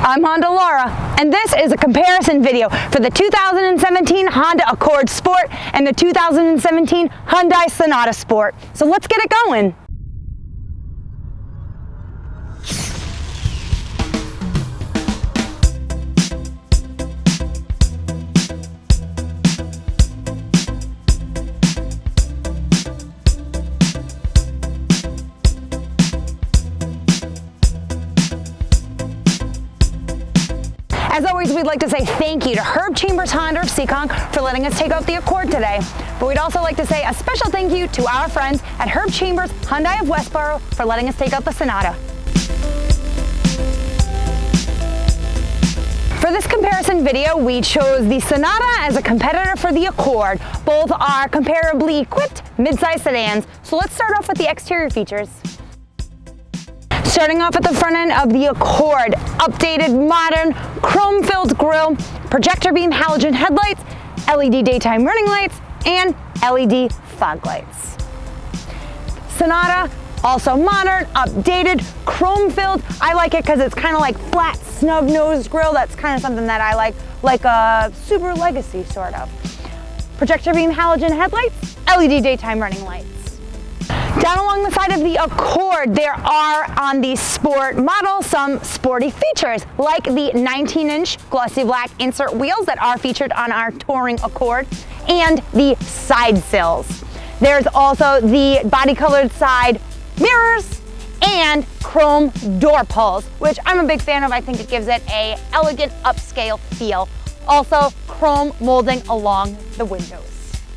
I'm Honda Laura, and this is a comparison video for the 2017 Honda Accord Sport and the 2017 Hyundai Sonata Sport. So let's get it going. As always, we'd like to say thank you to Herb Chambers Honda of Seekonk for letting us take out the Accord today. But we'd also like to say a special thank you to our friends at Herb Chambers Hyundai of Westboro for letting us take out the Sonata. For this comparison video, we chose the Sonata as a competitor for the Accord. Both are comparably equipped mid-size sedans. So let's start off with the exterior features. Starting off at the front end of the Accord, updated, modern, chrome-filled grille, projector beam halogen headlights, LED daytime running lights, and LED fog lights. Sonata, also modern, updated, chrome-filled. I like it because it's kind of like flat, snub-nosed grille. That's kind of something that I like a Subaru Legacy, sort of. Projector beam halogen headlights, LED daytime running lights. Down along the side of the Accord, there are on the Sport model some sporty features, like the 19-inch glossy black insert wheels that are featured on our touring Accord, and the side sills. There's also the body-colored side mirrors and chrome door pulls, which I'm a big fan of. I think it gives it an elegant upscale feel. Also, chrome molding along the windows.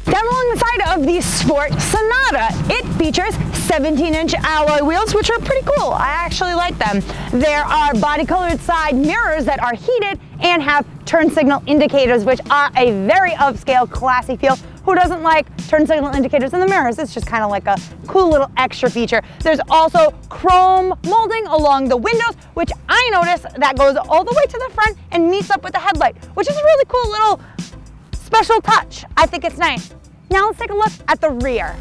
Down along the side of the Sport Sonata, it features 17-inch alloy wheels, which are pretty cool. I actually like them. There are body-colored side mirrors that are heated and have turn signal indicators, which are a very upscale, classy feel. Who doesn't like turn signal indicators in the mirrors? It's just kind of like a cool little extra feature. There's also chrome molding along the windows, which I noticed that goes all the way to the front and meets up with the headlight, which is a really cool little special touch. I think it's nice. Now let's take a look at the rear.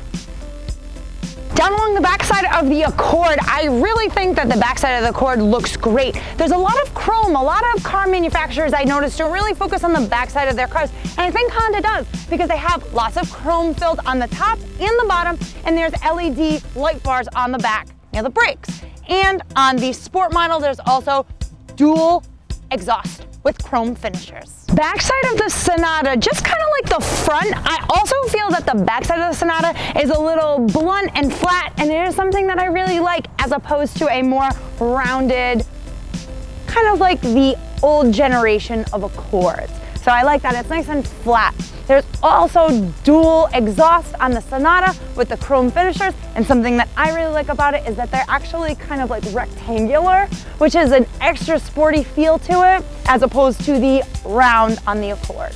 Down along the backside of the Accord, I really think that the backside of the Accord looks great. There's a lot of chrome. A lot of car manufacturers I noticed don't really focus on the backside of their cars, and I think Honda does because they have lots of chrome filled on the top and the bottom, and there's LED light bars on the back near the brakes. And on the Sport model, there's also dual exhaust with chrome finishers. Backside of the Sonata, just kind of like the front, I also feel that the backside of the Sonata is a little blunt and flat, and it is something that I really like as opposed to a more rounded, kind of like the old generation of Accords. So I like that, it's nice and flat. There's also dual exhaust on the Sonata with the chrome finishers, and something that I really like about it is that they're actually kind of like rectangular, which is an extra sporty feel to it as opposed to the round on the Accord.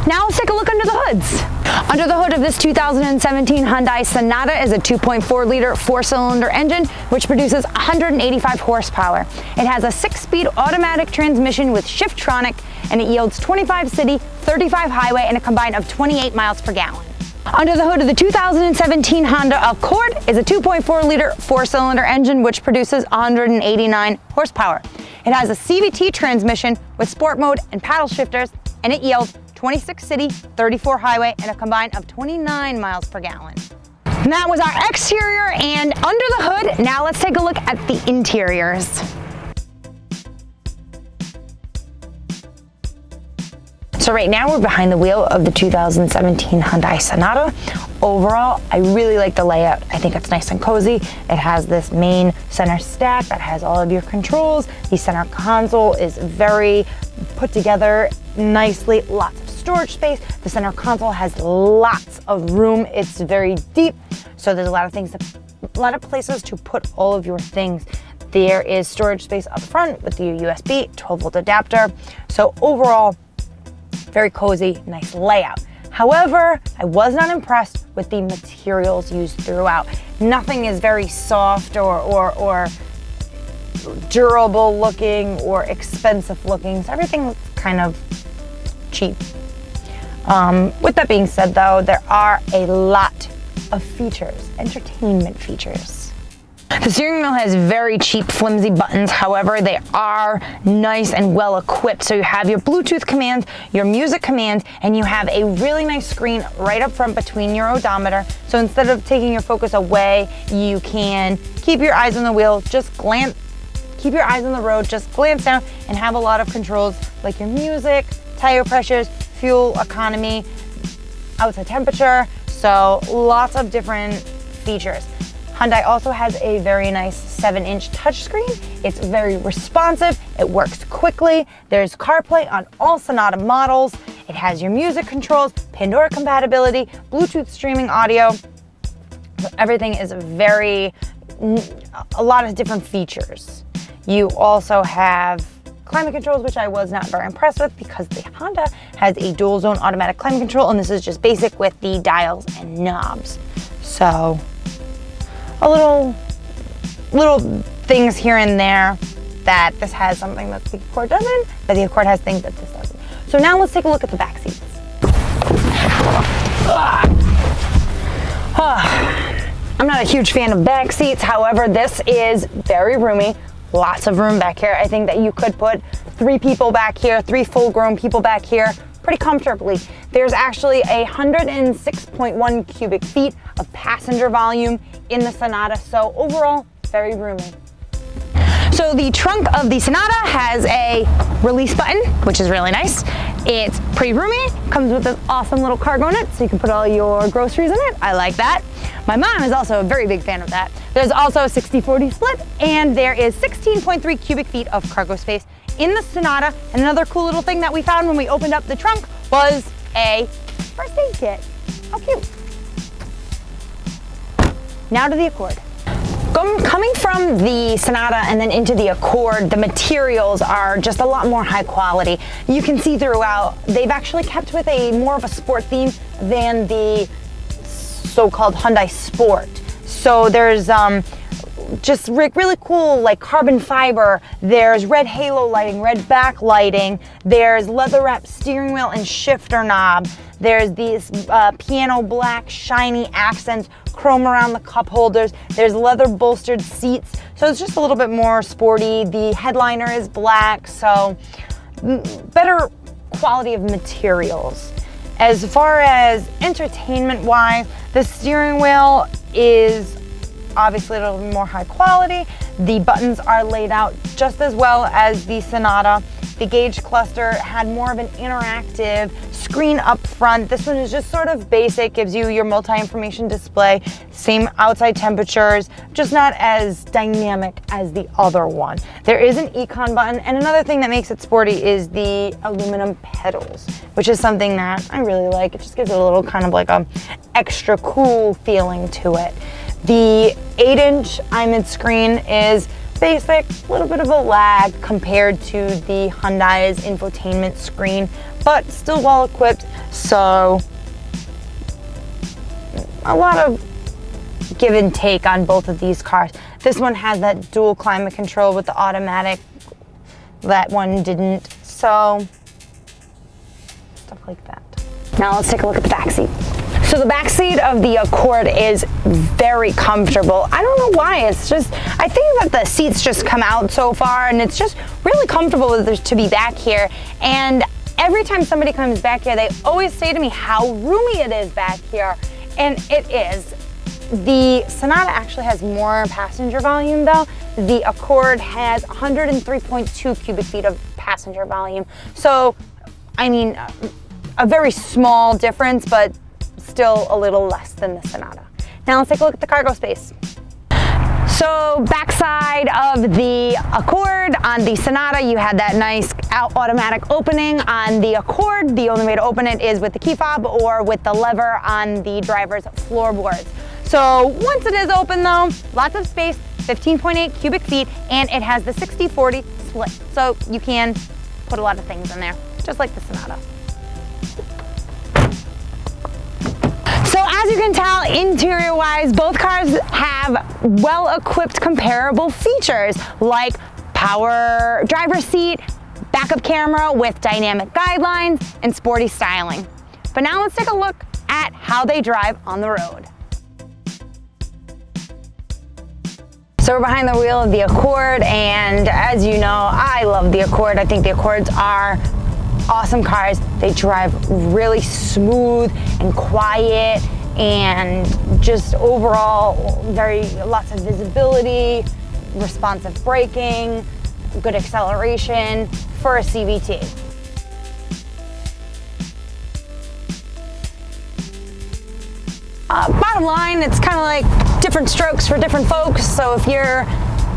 Now let's take a look under the hoods. Under the hood of this 2017 Hyundai Sonata is a 2.4-liter four-cylinder engine, which produces 185 horsepower. It has a 6-speed automatic transmission with Shiftronic, and it yields 25 city, 35 highway, and a combined of 28 miles per gallon. Under the hood of the 2017 Honda Accord is a 2.4-liter four-cylinder engine, which produces 189 horsepower. It has a CVT transmission with sport mode and paddle shifters, and it yields 26 city, 34 highway, and a combined of 29 miles per gallon. And that was our exterior and under the hood. Now let's take a look at the interiors. So right now we're behind the wheel of the 2017 Hyundai Sonata. Overall, I really like the layout. I think it's nice and cozy. It has this main center stack that has all of your controls. The center console is very put together nicely, lots of storage space. The center console has lots of room. It's very deep, so there's a lot of places to put all of your things. There is storage space up front with the USB 12-volt adapter. So overall, very cozy, nice layout. However, I was not impressed with the materials used throughout. Nothing is very soft or durable looking or expensive looking. So everything looks kind of cheap. With that being said though, there are a lot of features, entertainment features. The steering wheel has very cheap, flimsy buttons. However, they are nice and well equipped. So you have your Bluetooth command, your music command, and you have a really nice screen right up front between your odometer. So instead of taking your focus away, you can keep your eyes on the wheel, keep your eyes on the road, just glance down and have a lot of controls like your music, tire pressures, fuel economy, outside temperature. So lots of different features. Hyundai also has a very nice 7-inch touchscreen. It's very responsive, it works quickly. There's CarPlay on all Sonata models. It has your music controls, Pandora compatibility, Bluetooth streaming audio. Everything is a lot of different features. You also have climate controls, which I was not very impressed with because the Honda has a dual zone automatic climate control, and this is just basic with the dials and knobs. So a little things here and there that this has something that the Accord doesn't, but the Accord has things that this doesn't. So now let's take a look at the back seats. I'm not a huge fan of back seats. However, this is very roomy. Lots of room back here. I think that you could put 3 people back here, 3 full-grown people back here pretty comfortably. There's actually 106.1 cubic feet of passenger volume in the Sonata, so overall, very roomy. So the trunk of the Sonata has a release button, which is really nice. It's pretty roomy, comes with this awesome little cargo net, so you can put all your groceries in it. I like that. My mom is also a very big fan of that. There's also a 60-40 split, and there is 16.3 cubic feet of cargo space in the Sonata. And another cool little thing that we found when we opened up the trunk was a first aid kit. How cute. Now to the Accord. Coming from the Sonata and then into the Accord, the materials are just a lot more high quality. You can see throughout, they've actually kept with more of a sport theme than the so-called Hyundai Sport. So there's just really cool like carbon fiber, there's red halo lighting, red backlighting, there's leather wrapped steering wheel and shifter knob, there's these piano black shiny accents, chrome around the cup holders, there's leather bolstered seats, so it's just a little bit more sporty. The headliner is black, so better quality of materials. As far as entertainment wise, the steering wheel is obviously a little bit more high quality. The buttons are laid out just as well as the Sonata. The gauge cluster had more of an interactive screen up front. This one is just sort of basic, gives you your multi-information display, same outside temperatures, just not as dynamic as the other one. There is an econ button, and another thing that makes it sporty is the aluminum pedals, which is something that I really like. It just gives it a little kind of like a extra cool feeling to it. The 8-inch IMID screen is basic, a little bit of a lag compared to the Hyundai's infotainment screen, but still well equipped, so a lot of give and take on both of these cars. This one has that dual climate control with the automatic, that one didn't, so stuff like that. Now let's take a look at the back seat. So the back seat of the Accord is very comfortable. I don't know why, it's just, I think that the seats just come out so far and it's just really comfortable to be back here. And every time somebody comes back here, they always say to me how roomy it is back here. And it is. The Sonata actually has more passenger volume though. The Accord has 103.2 cubic feet of passenger volume. So, I mean, a very small difference, but still a little less than the Sonata. Now let's take a look at the cargo space. So backside of the Accord, on the Sonata you had that nice automatic opening. On the Accord, the only way to open it is with the key fob or with the lever on the driver's floorboards. So once it is open though, lots of space, 15.8 cubic feet, and it has the 60-40 split. So you can put a lot of things in there, just like the Sonata. So as you can tell, interior-wise, both cars have well-equipped comparable features like power driver's seat, backup camera with dynamic guidelines, and sporty styling. But now let's take a look at how they drive on the road. So So we're behind the wheel of the Accord, and as you know, I love the Accord. I think the Accords are awesome cars. They drive really smooth and quiet, and just overall lots of visibility, responsive braking, good acceleration for a CVT. Bottom line, it's kind of like different strokes for different folks. So if you're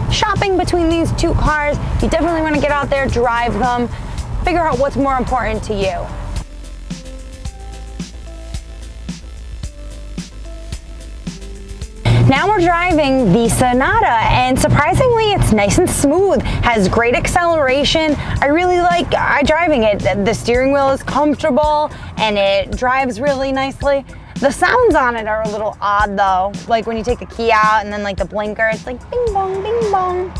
shopping between these two cars, you definitely want to get out there, drive them, figure out what's more important to you. Now we're driving the Sonata, and surprisingly it's nice and smooth, has great acceleration. I really like driving it. The steering wheel is comfortable and it drives really nicely. The sounds on it are a little odd though, like when you take the key out and then like the blinker, it's like bing bong, bing bong.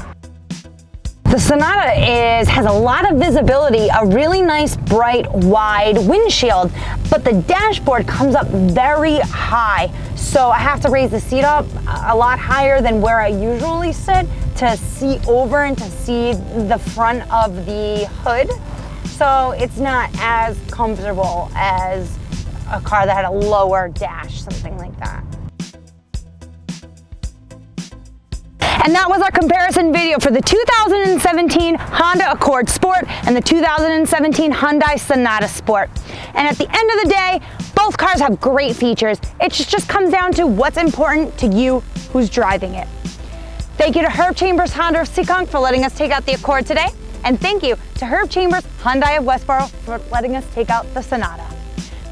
The Sonata has a lot of visibility, a really nice bright wide windshield, but the dashboard comes up very high. So I have to raise the seat up a lot higher than where I usually sit to see over and to see the front of the hood. So it's not as comfortable as a car that had a lower dash, something like that. And that was our comparison video for the 2017 Honda Accord Sport and the 2017 Hyundai Sonata Sport. And at the end of the day, both cars have great features. It just comes down to what's important to you who's driving it. Thank you to Herb Chambers Honda of Seekonk for letting us take out the Accord today. And thank you to Herb Chambers Hyundai of Westboro for letting us take out the Sonata.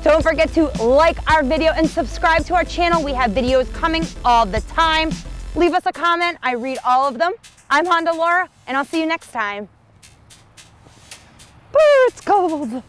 Don't forget to like our video and subscribe to our channel. We have videos coming all the time. Leave us a comment. I read all of them. I'm Honda Laura, and I'll see you next time. It's cold.